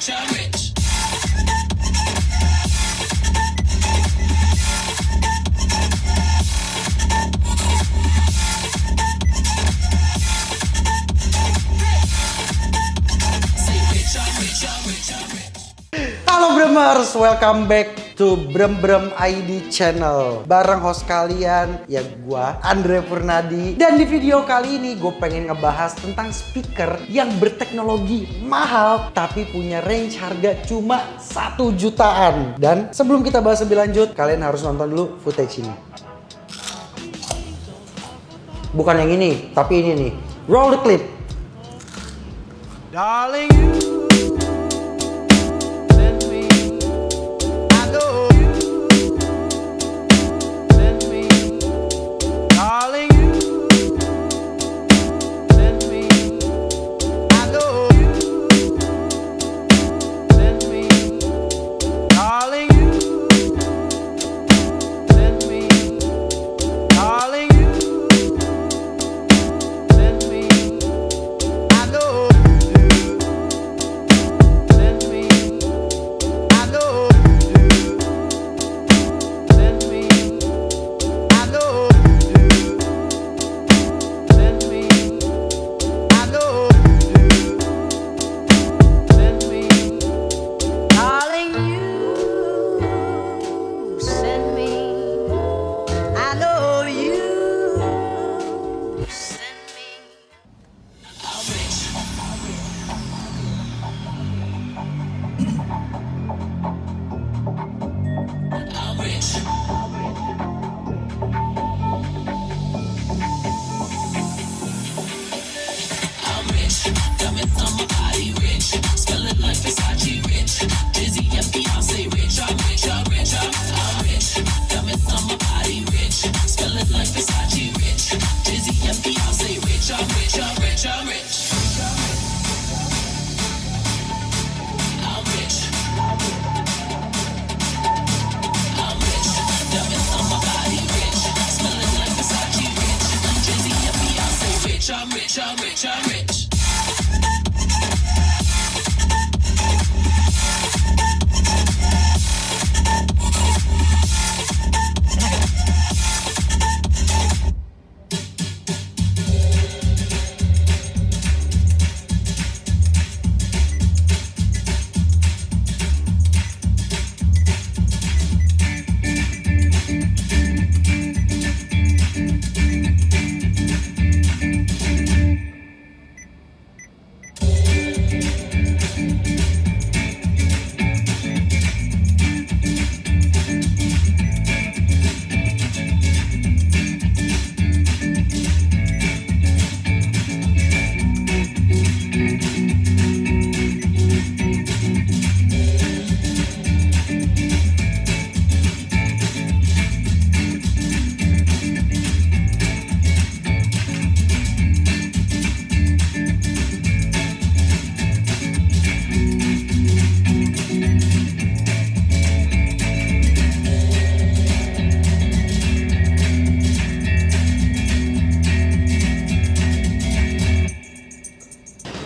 Halo Bremers, welcome back to Brem ID channel. Bareng host kalian, ya gua Andre Purnadi. Dan di video kali ini gue pengen ngebahas tentang speaker yang berteknologi mahal tapi punya range harga cuma 1 jutaan. Dan sebelum kita bahas lebih lanjut, kalian harus nonton dulu footage ini. Bukan yang ini, tapi ini nih. Roll the clip. Darling, you send me, I know you send me, darling, you send me, I know you send me, darling, you send me, darling, you send me, I know.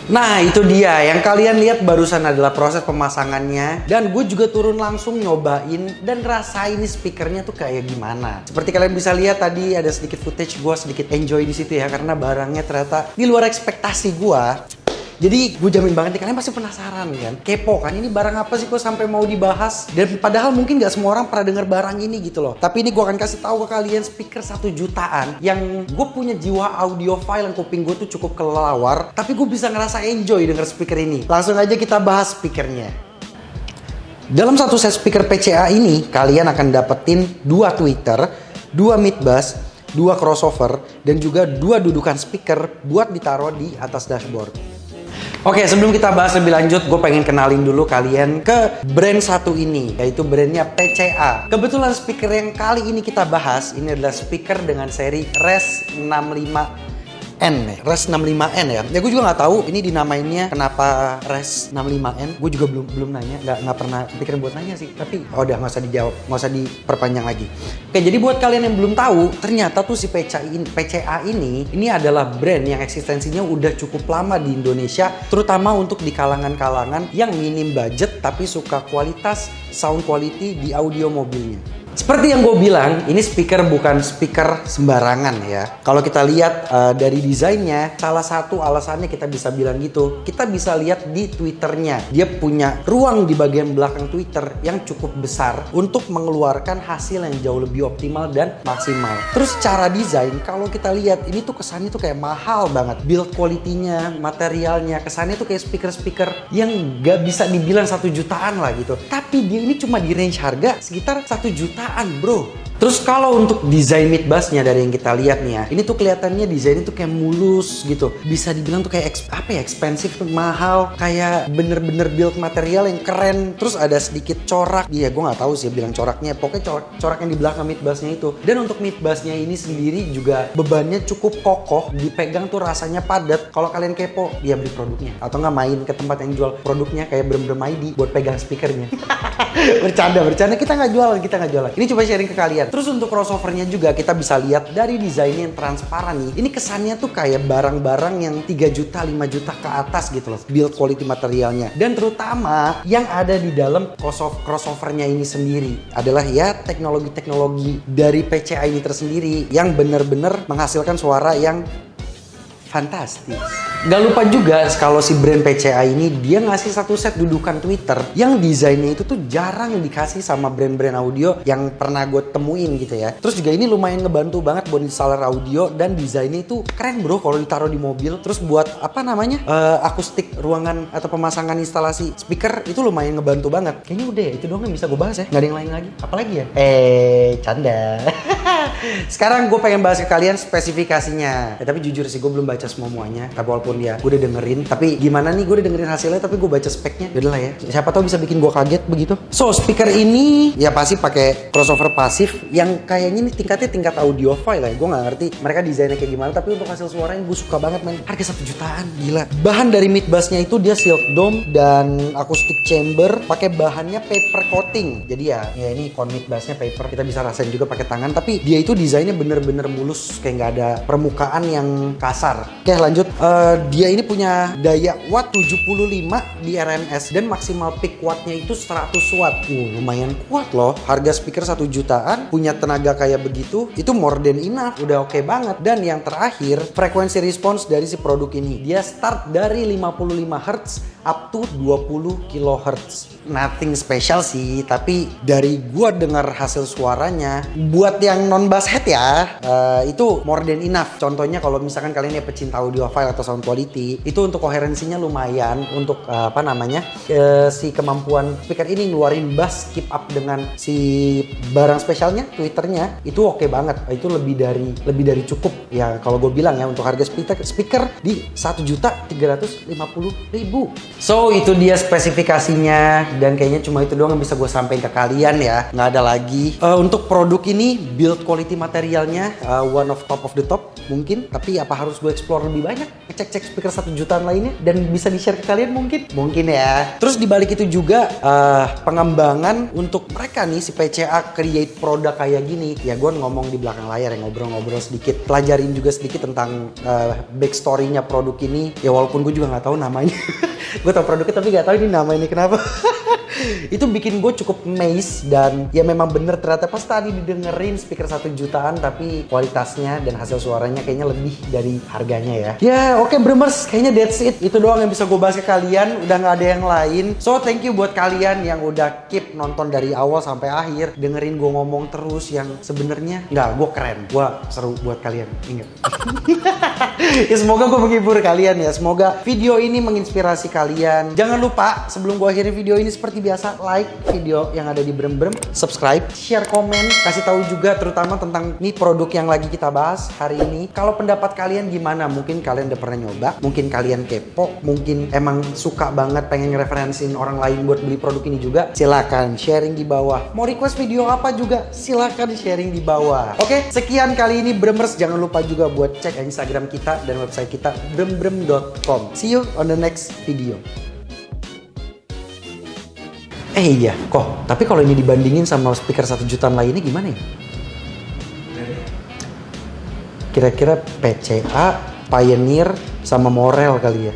Nah itu dia, yang kalian lihat barusan adalah proses pemasangannya. Dan gue juga turun langsung nyobain dan rasain speakernya tuh kayak gimana. Seperti kalian bisa lihat tadi ada sedikit footage gue sedikit enjoy di situ ya. Karena barangnya ternyata di luar ekspektasi gue. Jadi gue jamin banget nih, kalian pasti penasaran kan, kepo kan, ini barang apa sih kok sampai mau dibahas. Dan padahal mungkin gak semua orang pernah denger barang ini gitu loh. Tapi ini gue akan kasih tahu ke kalian speaker 1 jutaan yang gue punya jiwa audiophile, yang kuping gue tuh cukup kelelawar, tapi gue bisa ngerasa enjoy denger speaker ini. Langsung aja kita bahas speakernya. Dalam satu set speaker PCA ini, kalian akan dapetin 2 tweeter, 2 mid bass, 2 crossover, dan juga 2 dudukan speaker buat ditaruh di atas dashboard. Oke, sebelum kita bahas lebih lanjut, gue pengen kenalin dulu kalian ke brand satu ini, yaitu brandnya PCA. Kebetulan speaker yang kali ini kita bahas, ini adalah speaker dengan seri Res 65 N ya, Res 65N ya. Ya gue juga nggak tahu ini dinamainnya kenapa Res 65N. Gue juga belum nanya, nggak pernah pikirin buat nanya sih. Tapi udah nggak usah dijawab, nggak usah diperpanjang lagi. Oke, jadi buat kalian yang belum tahu, ternyata tuh si PCA ini adalah brand yang eksistensinya udah cukup lama di Indonesia, terutama untuk di kalangan-kalangan yang minim budget tapi suka kualitas sound quality di audio mobilnya. Seperti yang gue bilang, ini speaker bukan speaker sembarangan ya. Kalau kita lihat dari desainnya, salah satu alasannya kita bisa bilang gitu, kita bisa lihat di Twitternya. Dia punya ruang di bagian belakang Twitter yang cukup besar untuk mengeluarkan hasil yang jauh lebih optimal dan maksimal. Terus cara desain, kalau kita lihat, ini tuh kesannya tuh kayak mahal banget. Build quality-nya, materialnya, kesannya tuh kayak speaker-speaker yang gak bisa dibilang 1 jutaan lah gitu. Tapi dia ini cuma di range harga sekitar 1 jutaan bro. Terus kalau untuk desain mid bassnya dari yang kita lihat nih ya, ini tuh kelihatannya desainnya tuh kayak mulus gitu. Bisa dibilang tuh kayak expensive, mahal, kayak bener-bener build material yang keren. Terus ada sedikit corak. Iya, gue nggak tahu sih bilang coraknya. Pokoknya corak yang di belakang mid bassnya itu. Dan untuk mid bassnya ini sendiri juga bebannya cukup kokoh, dipegang tuh rasanya padat. Kalau kalian kepo, dia beli produknya. Atau nggak main ke tempat yang jual produknya kayak Brem ID buat pegang speakernya. Bercanda. Kita nggak jualan. Ini coba sharing ke kalian. Terus untuk crossovernya juga kita bisa lihat dari desainnya yang transparan nih. Ini kesannya tuh kayak barang-barang yang 3 juta, 5 juta ke atas gitu loh. Build quality materialnya. Dan terutama yang ada di dalam crossovernya ini sendiri adalah ya teknologi-teknologi dari PCA ini tersendiri yang benar-benar menghasilkan suara yang fantastis. Gak lupa juga kalau si brand PCA ini dia ngasih satu set dudukan Twitter yang desainnya itu tuh jarang dikasih sama brand-brand audio yang pernah gue temuin gitu ya. Terus juga ini lumayan ngebantu banget buat installer audio dan desainnya itu keren bro kalau ditaruh di mobil. Terus buat apa namanya akustik ruangan atau pemasangan instalasi speaker itu lumayan ngebantu banget. Kayaknya udah ya, itu doang yang bisa gue bahas ya. Gak ada yang lain lagi. Apalagi ya? Canda. Sekarang gue pengen bahas ke kalian spesifikasinya. Tapi jujur sih gue belum baca semuanya. Tapi walaupun ya gue udah dengerin, tapi gimana nih gue udah dengerin hasilnya tapi gue baca speknya. Yaudah lah ya, siapa tahu bisa bikin gue kaget begitu. So speaker ini ya pasti pakai crossover pasif yang kayaknya ini tingkat audiophile lah ya. Gue nggak ngerti mereka desainnya kayak gimana, tapi untuk hasil suara yang gue suka banget men. Harga 1 jutaan, gila. Bahan dari mid bassnya itu dia silk dome dan acoustic chamber, pakai bahannya paper coating. Jadi ya ini con mid bassnya paper, kita bisa rasain juga pakai tangan, tapi dia itu desainnya bener-bener mulus, kayak nggak ada permukaan yang kasar. Oke lanjut. Dia ini punya daya watt 75 di RMS dan maksimal peak wattnya itu 100 watt. Lumayan kuat loh. Harga speaker 1 jutaan punya tenaga kayak begitu, itu more than enough, udah oke banget. Dan yang terakhir, frekuensi respons dari si produk ini. Dia start dari 55 Hz up to 20 kHz. Nothing special sih, tapi dari gua dengar hasil suaranya, buat yang non bass head ya, itu more than enough. Contohnya kalau misalkan kalian ya pecinta audiophile atau sound quality, itu untuk koherensinya lumayan, untuk si kemampuan speaker ini ngeluarin bass keep up dengan si barang spesialnya, Twitternya, itu oke banget. Itu lebih dari cukup ya kalau gue bilang ya untuk harga speaker di 1.350.000. So itu dia spesifikasinya dan kayaknya cuma itu doang yang bisa gue sampaikan ke kalian ya, nggak ada lagi. Untuk produk ini build quality materialnya one of top of the top mungkin, tapi apa harus gue explore lebih banyak, cek speaker 1 jutaan lainnya dan bisa di share ke kalian mungkin ya. Terus dibalik itu juga pengembangan untuk mereka nih si PCA create produk kayak gini ya, gue ngomong di belakang layar ya, ngobrol sedikit, pelajarin juga sedikit tentang backstory-nya produk ini ya, walaupun gue juga nggak tahu namanya. Gue tau produknya tapi nggak tahu ini nama ini kenapa. Itu bikin gue cukup amazed dan ya memang bener ternyata pas tadi didengerin speaker 1 jutaan tapi kualitasnya dan hasil suaranya kayaknya lebih dari harganya ya. Ya oke, Bremers, kayaknya that's it. Itu doang yang bisa gue bahas ke kalian, udah nggak ada yang lain. So thank you buat kalian yang udah keep nonton dari awal sampai akhir, dengerin gue ngomong terus yang sebenarnya nggak, gue keren, gue seru buat kalian, inget. Ya semoga gue menghibur kalian ya, semoga video ini menginspirasi kalian. Jangan lupa sebelum gue akhiri video ini seperti biasa biasa, like video yang ada di Brem-Brem, subscribe, share, komen, kasih tahu juga terutama tentang nih produk yang lagi kita bahas hari ini. Kalau pendapat kalian gimana? Mungkin kalian udah pernah nyoba, mungkin kalian kepo, mungkin emang suka banget pengen ngereferensiin orang lain buat beli produk ini juga. Silakan sharing di bawah. Mau request video apa juga, silakan sharing di bawah. Oke, sekian kali ini Bremers. Jangan lupa juga buat cek Instagram kita dan website kita brembrem.com. See you on the next video. Iya, tapi kalau ini dibandingin sama speaker 1 jutaan lainnya gimana ya? Kira-kira PCA, Pioneer, sama Morel kali ya.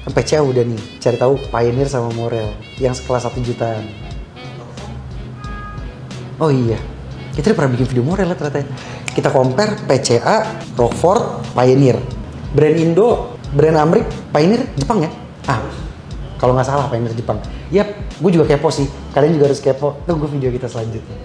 PCA udah nih, cari tahu Pioneer sama Morel yang sekelas 1 jutaan. Oh iya, kita udah pernah bikin video Morel ya ternyata. Kita compare PCA, Rockford, Pioneer. Brand Indo, brand Amrik, Pioneer Jepang ya? Kalau nggak salah Pioneer Jepang. Yap, gue juga kepo sih. Kalian juga harus kepo. Tunggu video kita selanjutnya.